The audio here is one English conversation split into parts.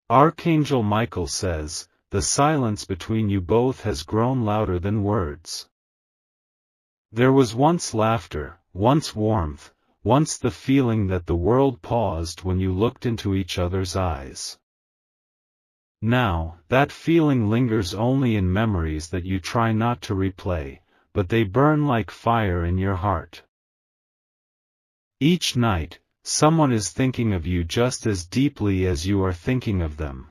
Archangel Michael says, the silence between you both has grown louder than words. There was once laughter, once warmth, once the feeling that the world paused when you looked into each other's eyes. Now, that feeling lingers only in memories that you try not to replay, but they burn like fire in your heart. Each night, someone is thinking of you just as deeply as you are thinking of them.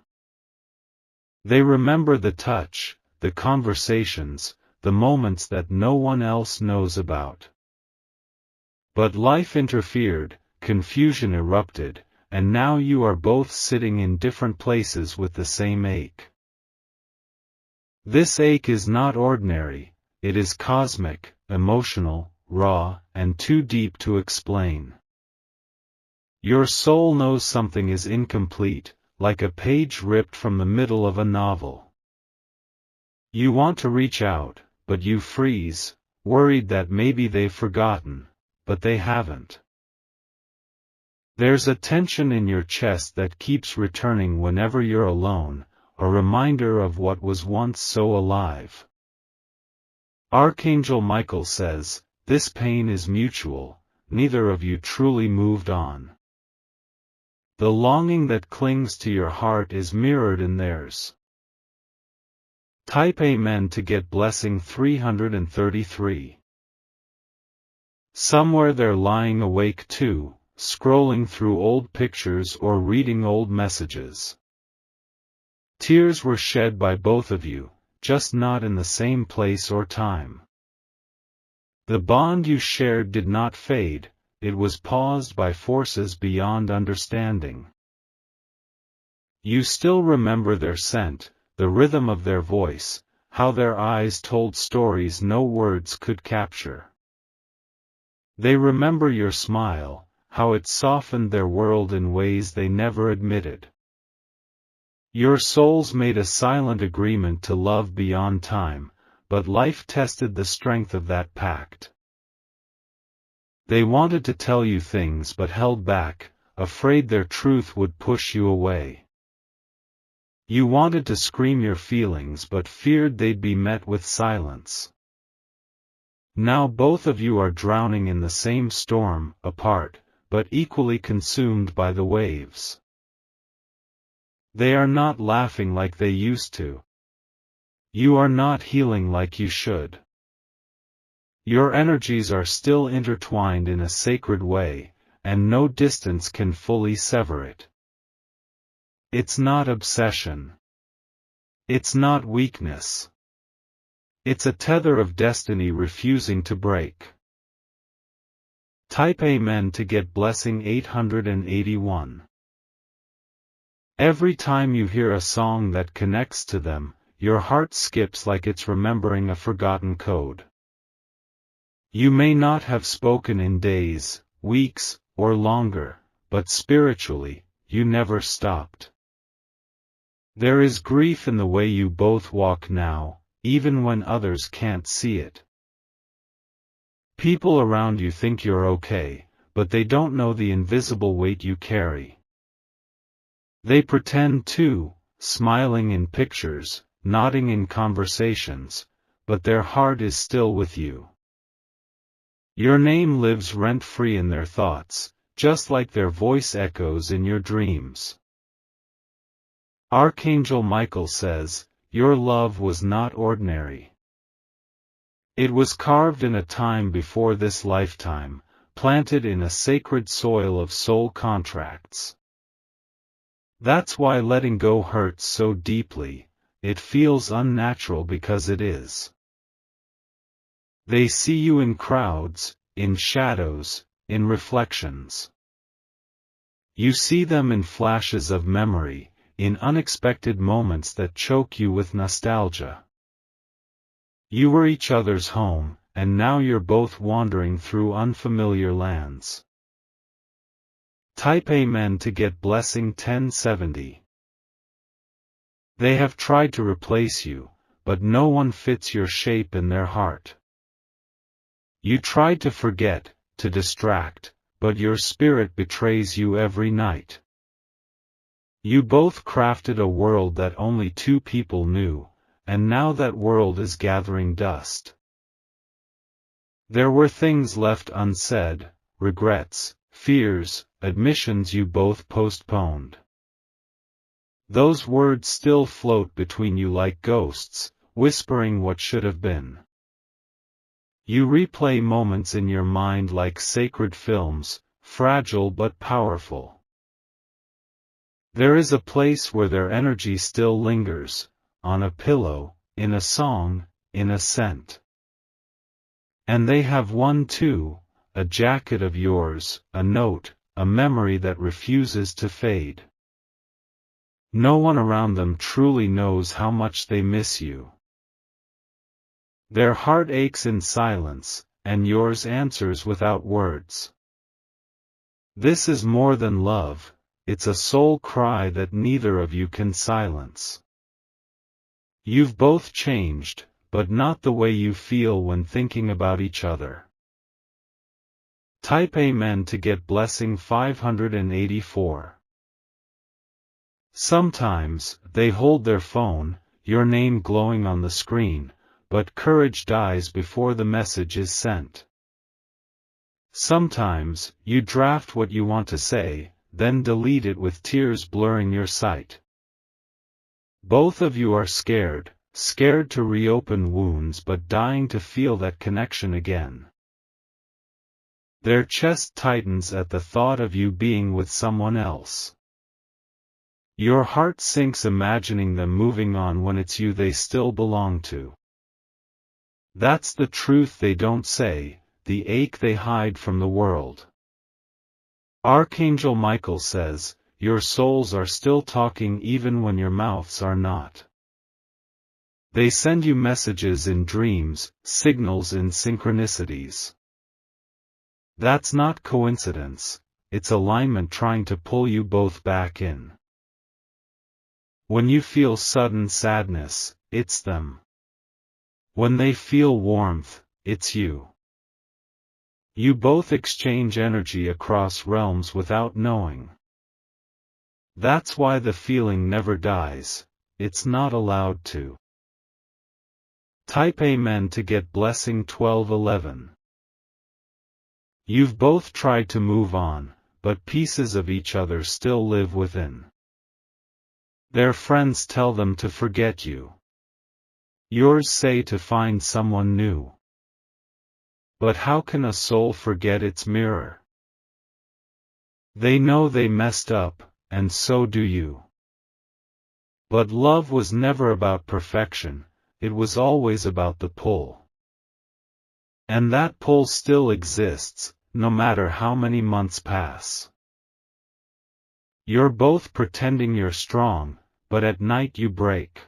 They remember the touch, the conversations, the moments that no one else knows about. But life interfered, confusion erupted, and now you are both sitting in different places with the same ache. This ache is not ordinary, it is cosmic, emotional, raw, and too deep to explain. Your soul knows something is incomplete, like a page ripped from the middle of a novel. You want to reach out, but you freeze, worried that maybe they've forgotten, but they haven't. There's a tension in your chest that keeps returning whenever you're alone, a reminder of what was once so alive. Archangel Michael says, this pain is mutual, neither of you truly moved on. The longing that clings to your heart is mirrored in theirs. Type Amen to get blessing 333. Somewhere they're lying awake too, scrolling through old pictures or reading old messages. Tears were shed by both of you, just not in the same place or time. The bond you shared did not fade, it was paused by forces beyond understanding. You still remember their scent, the rhythm of their voice, how their eyes told stories no words could capture. They remember your smile, how it softened their world in ways they never admitted. Your souls made a silent agreement to love beyond time, but life tested the strength of that pact. They wanted to tell you things but held back, afraid their truth would push you away. You wanted to scream your feelings but feared they'd be met with silence. Now both of you are drowning in the same storm, apart, but equally consumed by the waves. They are not laughing like they used to. You are not healing like you should. Your energies are still intertwined in a sacred way, and no distance can fully sever it. It's not obsession. It's not weakness. It's a tether of destiny refusing to break. Type Amen to get blessing 881. Every time you hear a song that connects to them, your heart skips like it's remembering a forgotten code. You may not have spoken in days, weeks, or longer, but spiritually, you never stopped. There is grief in the way you both walk now, even when others can't see it. People around you think you're okay, but they don't know the invisible weight you carry. They pretend too, smiling in pictures, nodding in conversations, but their heart is still with you. Your name lives rent-free in their thoughts, just like their voice echoes in your dreams. Archangel Michael says, your love was not ordinary. It was carved in a time before this lifetime, planted in a sacred soil of soul contracts. That's why letting go hurts so deeply, it feels unnatural because it is. They see you in crowds, in shadows, in reflections. You see them in flashes of memory, in unexpected moments that choke you with nostalgia. You were each other's home, and now you're both wandering through unfamiliar lands. Type Amen to get blessing 1070. They have tried to replace you, but no one fits your shape in their heart. You tried to forget, to distract, but your spirit betrays you every night. You both crafted a world that only two people knew, and now that world is gathering dust. There were things left unsaid, regrets, fears, admissions you both postponed. Those words still float between you like ghosts, whispering what should have been. You replay moments in your mind like sacred films, fragile but powerful. There is a place where their energy still lingers, on a pillow, in a song, in a scent. And they have one too, a jacket of yours, a note, a memory that refuses to fade. No one around them truly knows how much they miss you. Their heart aches in silence, and yours answers without words. This is more than love, it's a soul cry that neither of you can silence. You've both changed, but not the way you feel when thinking about each other. Type Amen to get blessing 584. Sometimes, they hold their phone, your name glowing on the screen, but courage dies before the message is sent. Sometimes, you draft what you want to say, then delete it with tears blurring your sight. Both of you are scared to reopen wounds but dying to feel that connection again. Their chest tightens at the thought of you being with someone else. Your heart sinks imagining them moving on when it's you they still belong to. That's the truth they don't say, the ache they hide from the world. Archangel Michael says, your souls are still talking even when your mouths are not. They send you messages in dreams, signals in synchronicities. That's not coincidence, it's alignment trying to pull you both back in. When you feel sudden sadness, it's them. When they feel warmth, it's you. You both exchange energy across realms without knowing. That's why the feeling never dies, it's not allowed to. Type Amen to get blessing 1211. You've both tried to move on, but pieces of each other still live within. Their friends tell them to forget you. Yours say to find someone new. But how can a soul forget its mirror? They know they messed up, and so do you. But love was never about perfection, it was always about the pull. And that pull still exists, no matter how many months pass. You're both pretending you're strong, but at night you break.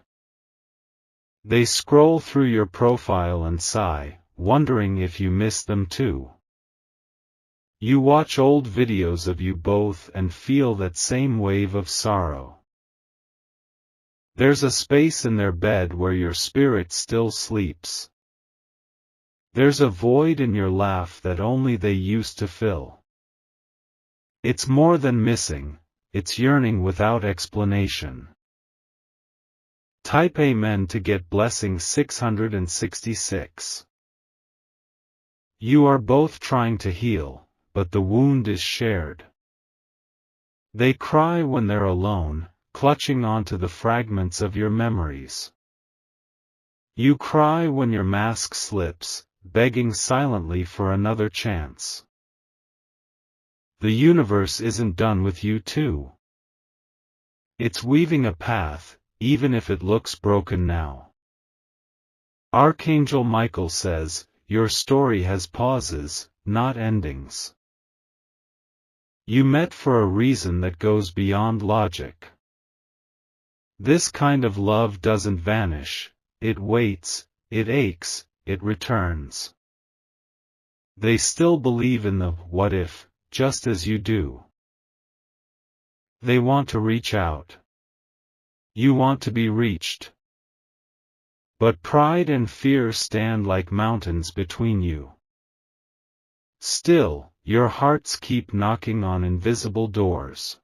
They scroll through your profile and sigh, wondering if you miss them too. You watch old videos of you both and feel that same wave of sorrow. There's a space in their bed where your spirit still sleeps. There's a void in your laugh that only they used to fill. It's more than missing, it's yearning without explanation. Type Amen to get blessing 666. You are both trying to heal, but the wound is shared. They cry when they're alone, clutching onto the fragments of your memories. You cry when your mask slips, begging silently for another chance. The universe isn't done with you too. It's weaving a path, even if it looks broken now. Archangel Michael says, your story has pauses, not endings. You met for a reason that goes beyond logic. This kind of love doesn't vanish, it waits, it aches, it returns. They still believe in the what if, just as you do. They want to reach out. You want to be reached. But pride and fear stand like mountains between you. Still, your hearts keep knocking on invisible doors.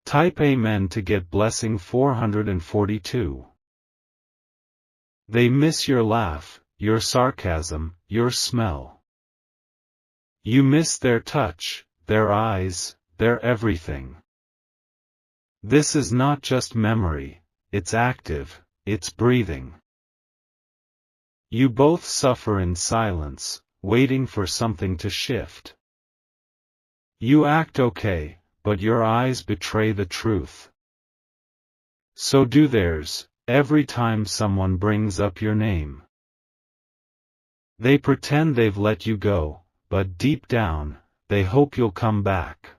Type Amen to get blessing 442. They miss your laugh, your sarcasm, your smell. You miss their touch, their eyes, their everything. This is not just memory, it's active, it's breathing. You both suffer in silence, waiting for something to shift. You act okay, but your eyes betray the truth. So do theirs, every time someone brings up your name. They pretend they've let you go, but deep down, they hope you'll come back.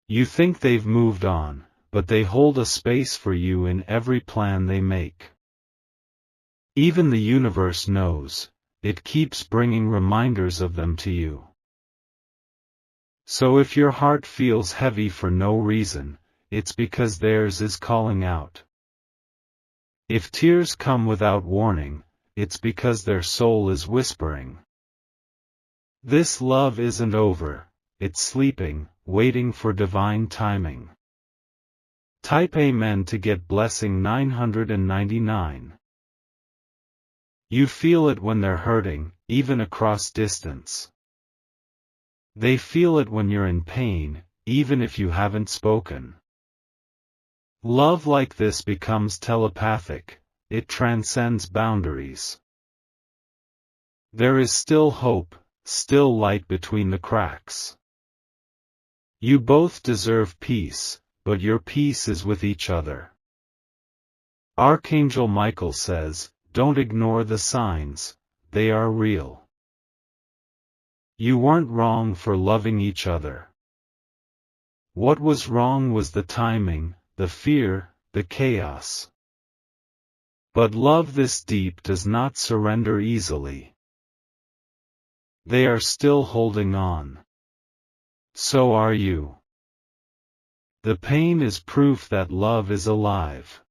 You think they've moved on, but they hold a space for you in every plan they make. Even the universe knows, it keeps bringing reminders of them to you. So if your heart feels heavy for no reason, it's because theirs is calling out. If tears come without warning, it's because their soul is whispering. This love isn't over, it's sleeping, waiting for divine timing. Type Amen to get blessing 999. You feel it when they're hurting, even across distance. They feel it when you're in pain, even if you haven't spoken. Love like this becomes telepathic, it transcends boundaries. There is still hope, still light between the cracks. You both deserve peace, but your peace is with each other. Archangel Michael says, don't ignore the signs, they are real. You weren't wrong for loving each other. What was wrong was the timing, the fear, the chaos. But love this deep does not surrender easily. They are still holding on. So are you. The pain is proof that love is alive.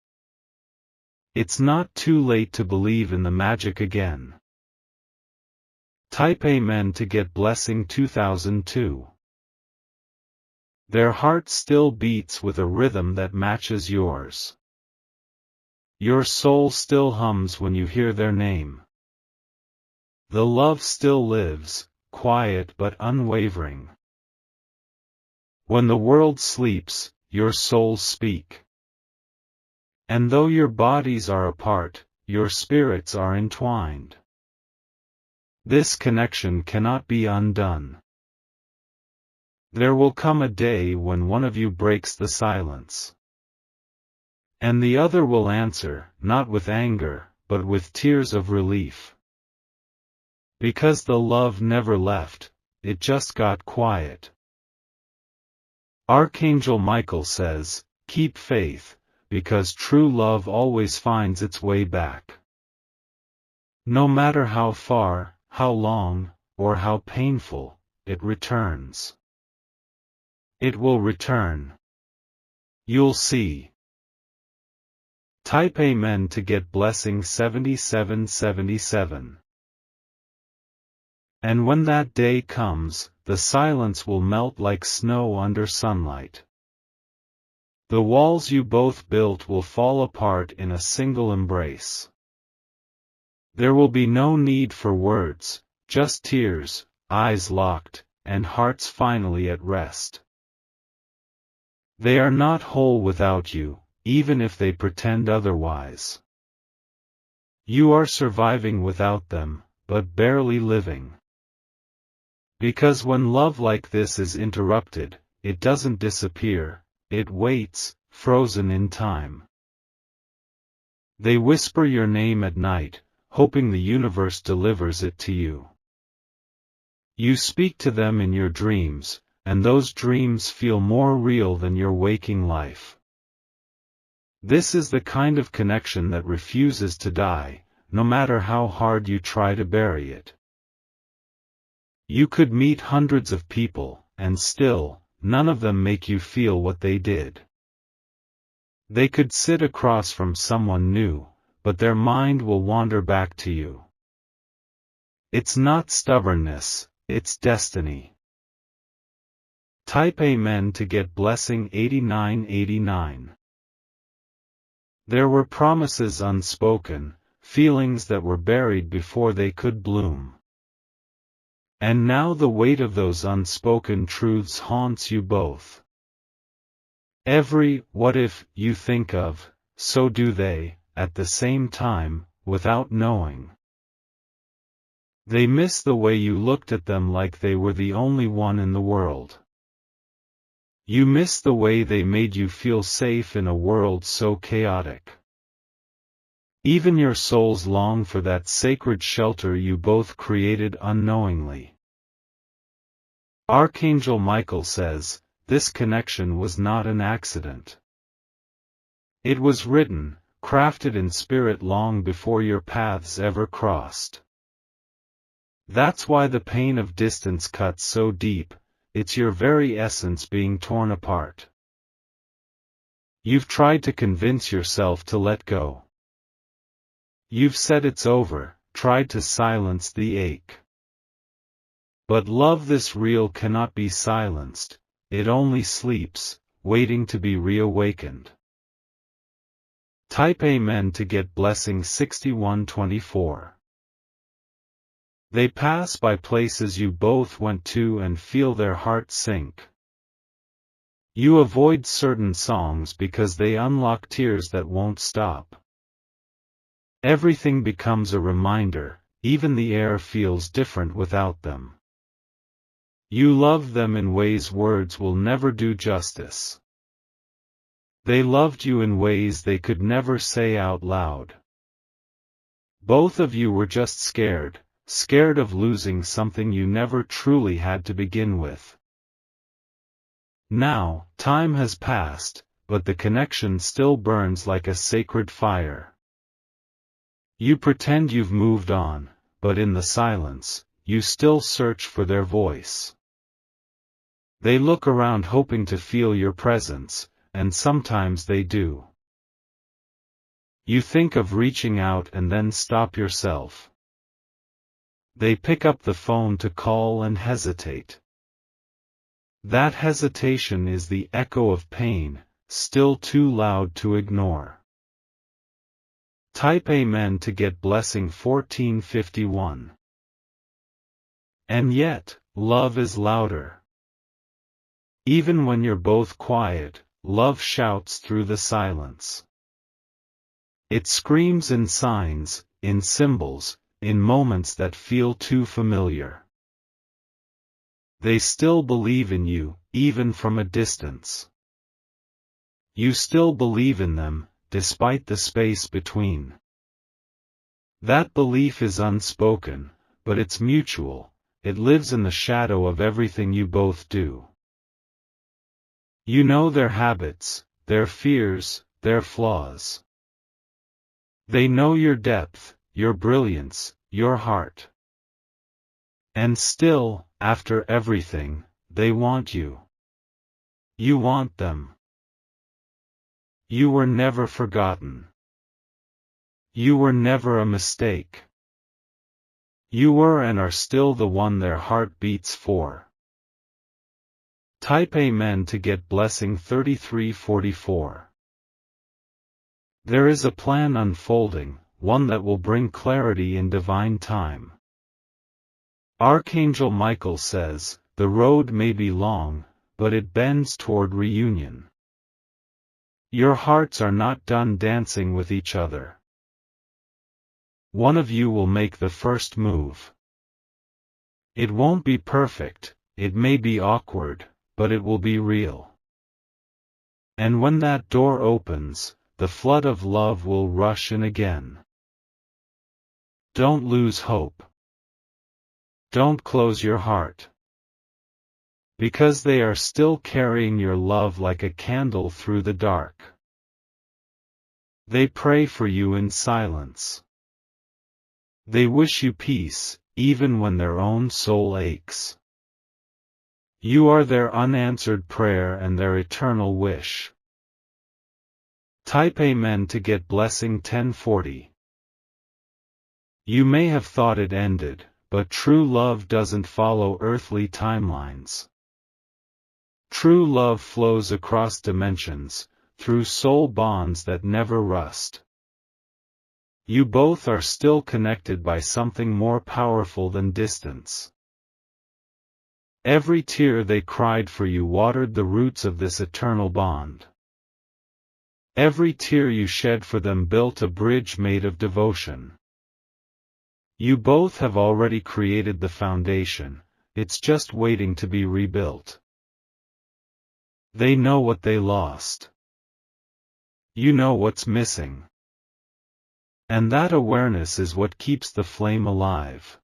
It's not too late to believe in the magic again. Type Amen to get blessing 2002. Their heart still beats with a rhythm that matches yours. Your soul still hums when you hear their name. The love still lives, quiet but unwavering. When the world sleeps, your souls speak. And though your bodies are apart, your spirits are entwined. This connection cannot be undone. There will come a day when one of you breaks the silence. And the other will answer, not with anger, but with tears of relief. Because the love never left, it just got quiet. Archangel Michael says, keep faith, because true love always finds its way back. No matter how far, how long, or how painful, it returns. It will return. You'll see. Type Amen to get blessing 7777. And when that day comes, the silence will melt like snow under sunlight. The walls you both built will fall apart in a single embrace. There will be no need for words, just tears, eyes locked, and hearts finally at rest. They are not whole without you, even if they pretend otherwise. You are surviving without them, but barely living. Because when love like this is interrupted, it doesn't disappear, it waits, frozen in time. They whisper your name at night, hoping the universe delivers it to you. You speak to them in your dreams, and those dreams feel more real than your waking life. This is the kind of connection that refuses to die, no matter how hard you try to bury it. You could meet hundreds of people, and still, none of them make you feel what they did. They could sit across from someone new, but their mind will wander back to you. It's not stubbornness, it's destiny. Type Amen to get blessing 8989. There were promises unspoken, feelings that were buried before they could bloom. And now the weight of those unspoken truths haunts you both. Every what if you think of, so do they, at the same time, without knowing. They miss the way you looked at them like they were the only one in the world. You miss the way they made you feel safe in a world so chaotic. Even your souls long for that sacred shelter you both created unknowingly. Archangel Michael says, this connection was not an accident. It was written, crafted in spirit long before your paths ever crossed. That's why the pain of distance cuts so deep, it's your very essence being torn apart. You've tried to convince yourself to let go. You've said it's over, tried to silence the ache. But love this real cannot be silenced, it only sleeps, waiting to be reawakened. Type Amen to get blessing 6124. They pass by places you both went to and feel their hearts sink. You avoid certain songs because they unlock tears that won't stop. Everything becomes a reminder, even the air feels different without them. You love them in ways words will never do justice. They loved you in ways they could never say out loud. Both of you were just scared of losing something you never truly had to begin with. Now, time has passed, but the connection still burns like a sacred fire. You pretend you've moved on, but in the silence, you still search for their voice. They look around hoping to feel your presence, and sometimes they do. You think of reaching out and then stop yourself. They pick up the phone to call and hesitate. That hesitation is the echo of pain, still too loud to ignore. Type Amen to get blessing 1451. And yet, love is louder. Even when you're both quiet, love shouts through the silence. It screams in signs, in symbols, in moments that feel too familiar. They still believe in you, even from a distance. You still believe in them, despite the space between. That belief is unspoken, but it's mutual, it lives in the shadow of everything you both do. You know their habits, their fears, their flaws. They know your depth, your brilliance, your heart. And still, after everything, they want you. You want them. You were never forgotten. You were never a mistake. You were and are still the one their heart beats for. Type Amen to get blessing 3344. There is a plan unfolding, one that will bring clarity in divine time. Archangel Michael says, the road may be long, but it bends toward reunion. Your hearts are not done dancing with each other. One of you will make the first move. It won't be perfect, it may be awkward, but it will be real. And when that door opens, the flood of love will rush in again. Don't lose hope. Don't close your heart. Because they are still carrying your love like a candle through the dark. They pray for you in silence. They wish you peace, even when their own soul aches. You are their unanswered prayer and their eternal wish. Type Amen to get blessing 1040. You may have thought it ended, but true love doesn't follow earthly timelines. True love flows across dimensions, through soul bonds that never rust. You both are still connected by something more powerful than distance. Every tear they cried for you watered the roots of this eternal bond. Every tear you shed for them built a bridge made of devotion. You both have already created the foundation, it's just waiting to be rebuilt. They know what they lost. You know what's missing. And that awareness is what keeps the flame alive.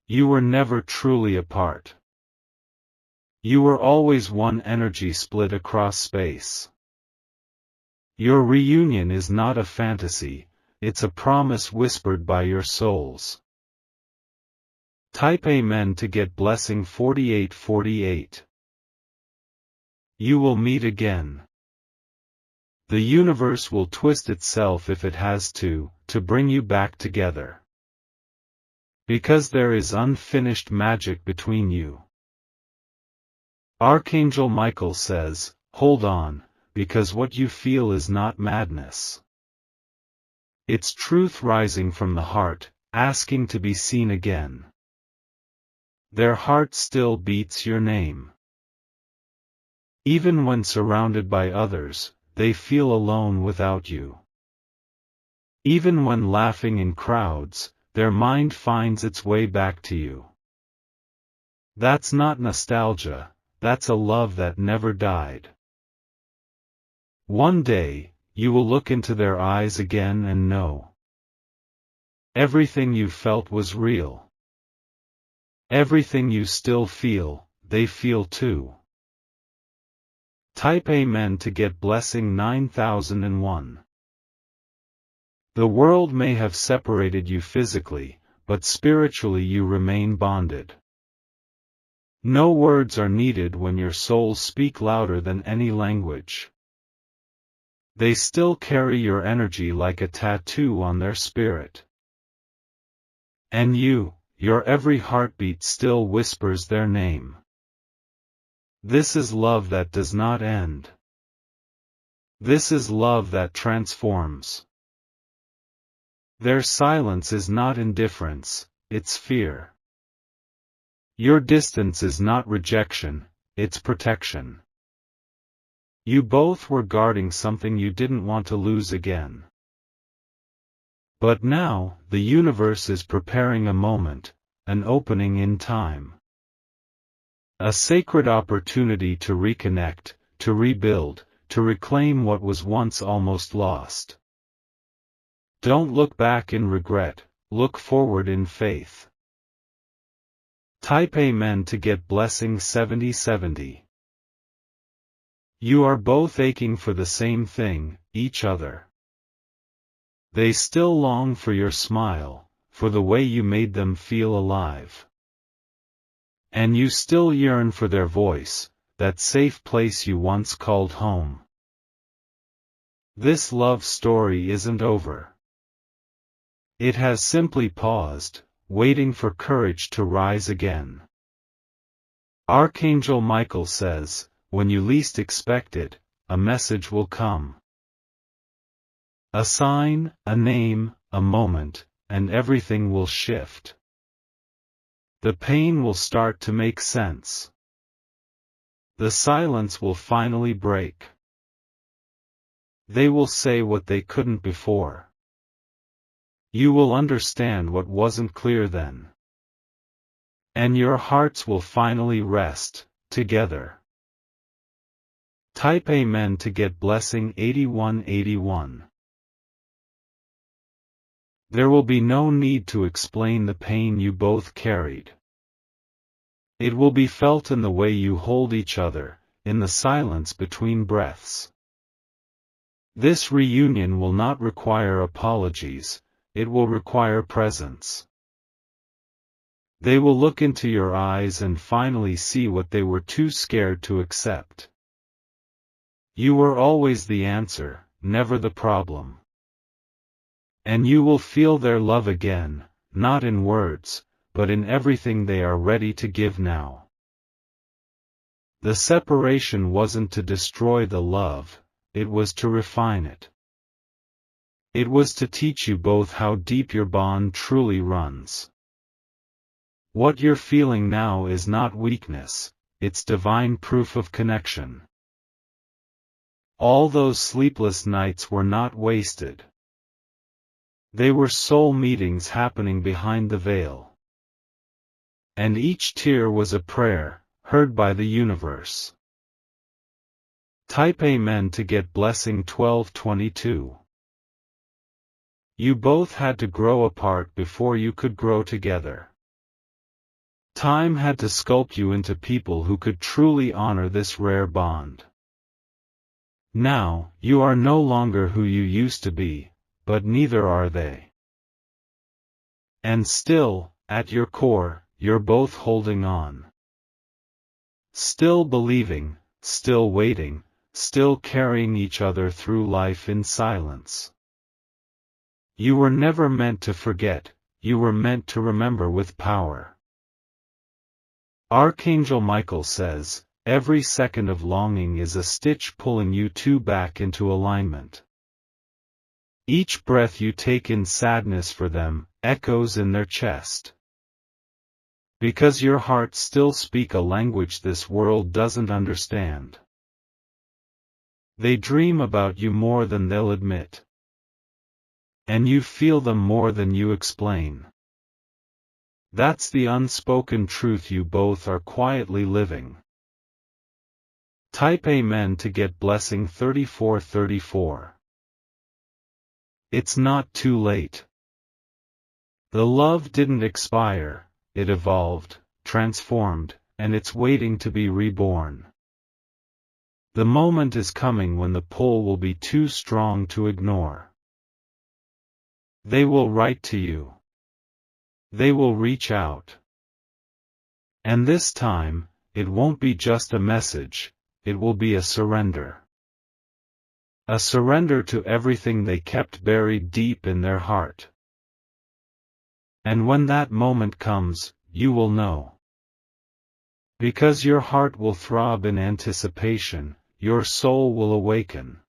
You were never truly apart. You were always one energy split across space. Your reunion is not a fantasy, it's a promise whispered by your souls. Type Amen to get blessing 4848. You will meet again. The universe will twist itself if it has to bring you back together. Because there is unfinished magic between you. Archangel Michael says, hold on, because what you feel is not madness. It's truth rising from the heart, asking to be seen again. Their heart still beats your name. Even when surrounded by others, they feel alone without you. Even when laughing in crowds, their mind finds its way back to you. That's not nostalgia, that's a love that never died. One day, you will look into their eyes again and know. Everything you felt was real. Everything you still feel, they feel too. Type Amen to get blessing 9001. The world may have separated you physically, but spiritually you remain bonded. No words are needed when your souls speak louder than any language. They still carry your energy like a tattoo on their spirit. And you, your every heartbeat still whispers their name. This is love that does not end. This is love that transforms. Their silence is not indifference, it's fear. Your distance is not rejection, it's protection. You both were guarding something you didn't want to lose again. But now, the universe is preparing a moment, an opening in time. A sacred opportunity to reconnect, to rebuild, to reclaim what was once almost lost. Don't look back in regret, look forward in faith. Type Amen to get blessing 7070. You are both aching for the same thing, each other. They still long for your smile, for the way you made them feel alive. And you still yearn for their voice, that safe place you once called home. This love story isn't over. It has simply paused, waiting for courage to rise again. Archangel Michael says, when you least expect it, a message will come. A sign, a name, a moment, and everything will shift. The pain will start to make sense. The silence will finally break. They will say what they couldn't before. You will understand what wasn't clear then. And your hearts will finally rest, together. Type Amen to get blessing 8181. There will be no need to explain the pain you both carried. It will be felt in the way you hold each other, in the silence between breaths. This reunion will not require apologies, it will require presence. They will look into your eyes and finally see what they were too scared to accept. You were always the answer, never the problem. And you will feel their love again, not in words, but in everything they are ready to give now. The separation wasn't to destroy the love, it was to refine it. It was to teach you both how deep your bond truly runs. What you're feeling now is not weakness, it's divine proof of connection. All those sleepless nights were not wasted. They were soul meetings happening behind the veil. And each tear was a prayer, heard by the universe. Type Amen to get blessing 1222. You both had to grow apart before you could grow together. Time had to sculpt you into people who could truly honor this rare bond. Now, you are no longer who you used to be, but neither are they. And still, at your core, you're both holding on. Still believing, still waiting, still carrying each other through life in silence. You were never meant to forget, you were meant to remember with power. Archangel Michael says, every second of longing is a stitch pulling you two back into alignment. Each breath you take in sadness for them, echoes in their chest. Because your hearts still speak a language this world doesn't understand. They dream about you more than they'll admit. And you feel them more than you explain. That's the unspoken truth you both are quietly living. Type Amen to get blessing 3434. It's not too late. The love didn't expire, it evolved, transformed, and it's waiting to be reborn. The moment is coming when the pull will be too strong to ignore. They will write to you. They will reach out. And this time, it won't be just a message, it will be a surrender. A surrender to everything they kept buried deep in their heart. And when that moment comes, you will know. Because your heart will throb in anticipation, your soul will awaken.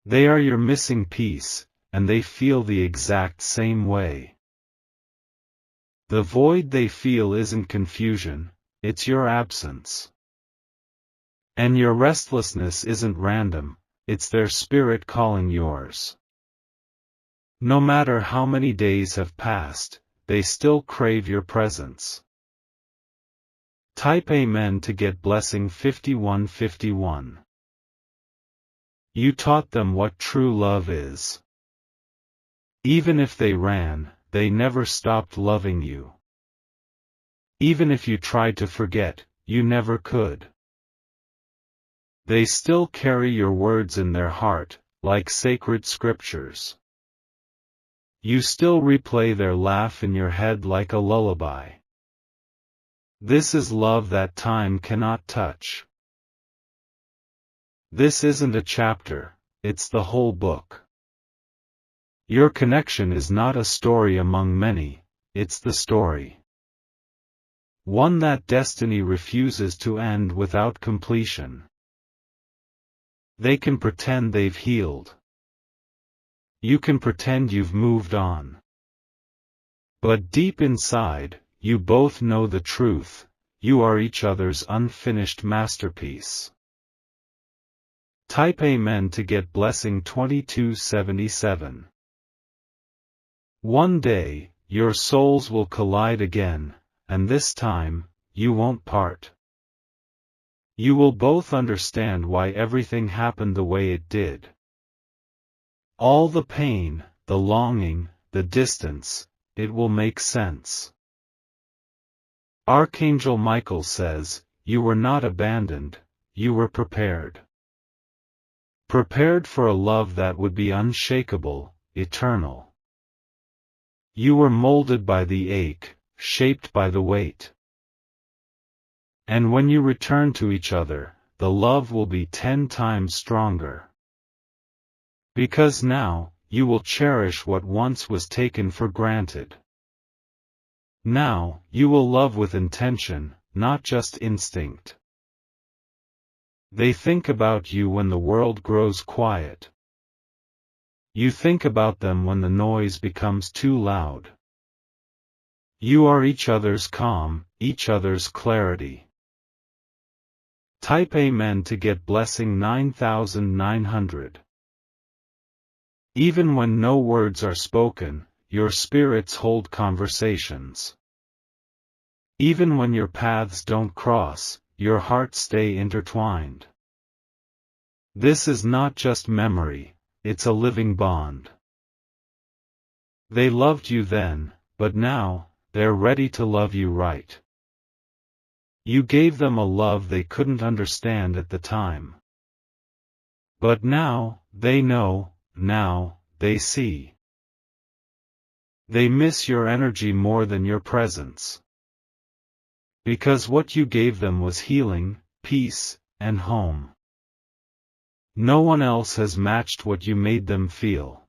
They are your missing piece, and they feel the exact same way. The void they feel isn't confusion, it's your absence. And your restlessness isn't random, it's their spirit calling yours. No matter how many days have passed, they still crave your presence. Type Amen to get blessing 5151. You taught them what true love is. Even if they ran, they never stopped loving you. Even if you tried to forget, you never could. They still carry your words in their heart, like sacred scriptures. You still replay their laugh in your head like a lullaby. This is love that time cannot touch. This isn't a chapter, it's the whole book. Your connection is not a story among many, it's the story. One that destiny refuses to end without completion. They can pretend they've healed. You can pretend you've moved on. But deep inside, you both know the truth, you are each other's unfinished masterpiece. Type Amen to get blessing 2277. One day, your souls will collide again, and this time, you won't part. You will both understand why everything happened the way it did. All the pain, the longing, the distance, it will make sense. Archangel Michael says, you were not abandoned, you were prepared. Prepared for a love that would be unshakable, eternal. You were molded by the ache, shaped by the weight. And when you return to each other, the love will be 10 times stronger. Because now, you will cherish what once was taken for granted. Now, you will love with intention, not just instinct. They think about you when the world grows quiet. You think about them when the noise becomes too loud. You are each other's calm, each other's clarity. Type Amen to get blessing 9900. Even when no words are spoken, your spirits hold conversations. Even when your paths don't cross, your hearts stay intertwined. This is not just memory, it's a living bond. They loved you then, but now, they're ready to love you right. You gave them a love they couldn't understand at the time. But now, they know, now, they see. They miss your energy more than your presence. Because what you gave them was healing, peace, and home. No one else has matched what you made them feel.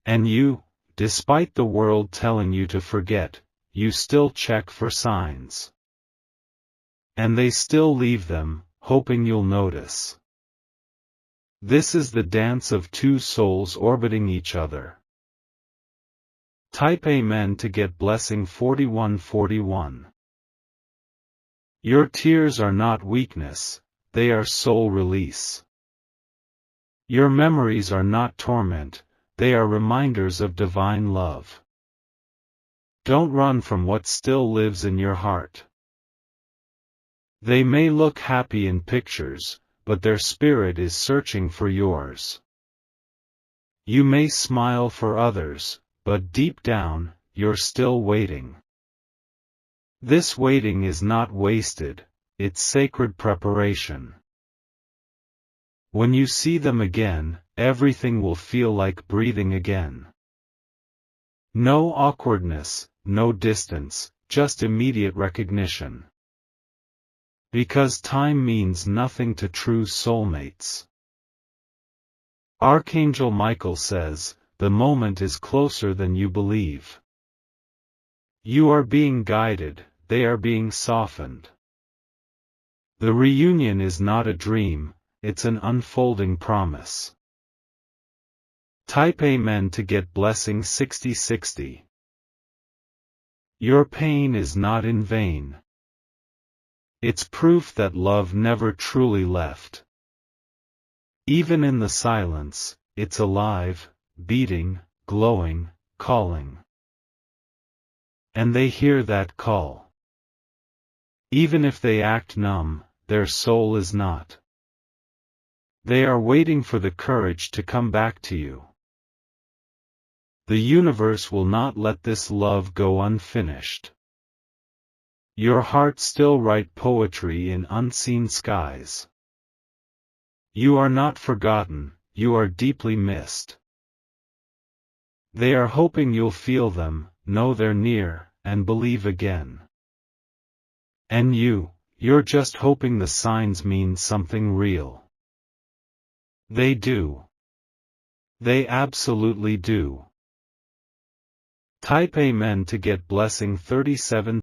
And you, despite the world telling you to forget, you still check for signs. And they still leave them, hoping you'll notice. This is the dance of two souls orbiting each other. Type Amen to get blessing 4141. Your tears are not weakness, they are soul release. Your memories are not torment, they are reminders of divine love. Don't run from what still lives in your heart. They may look happy in pictures, but their spirit is searching for yours. You may smile for others, but deep down, you're still waiting. This waiting is not wasted, it's sacred preparation. When you see them again, everything will feel like breathing again. No awkwardness, no distance, just immediate recognition. Because time means nothing to true soulmates. Archangel Michael says, the moment is closer than you believe. You are being guided, they are being softened. The reunion is not a dream, it's an unfolding promise. Type Amen to get blessing 6060. Your pain is not in vain. It's proof that love never truly left. Even in the silence, it's alive, beating, glowing, calling. And they hear that call. Even if they act numb, their soul is not. They are waiting for the courage to come back to you. The universe will not let this love go unfinished. Your heart still write poetry in unseen skies. You are not forgotten, you are deeply missed. They are hoping you'll feel them, know they're near, and believe again. And you're just hoping the signs mean something real. They do. They absolutely do. Type Amen to get blessing 37.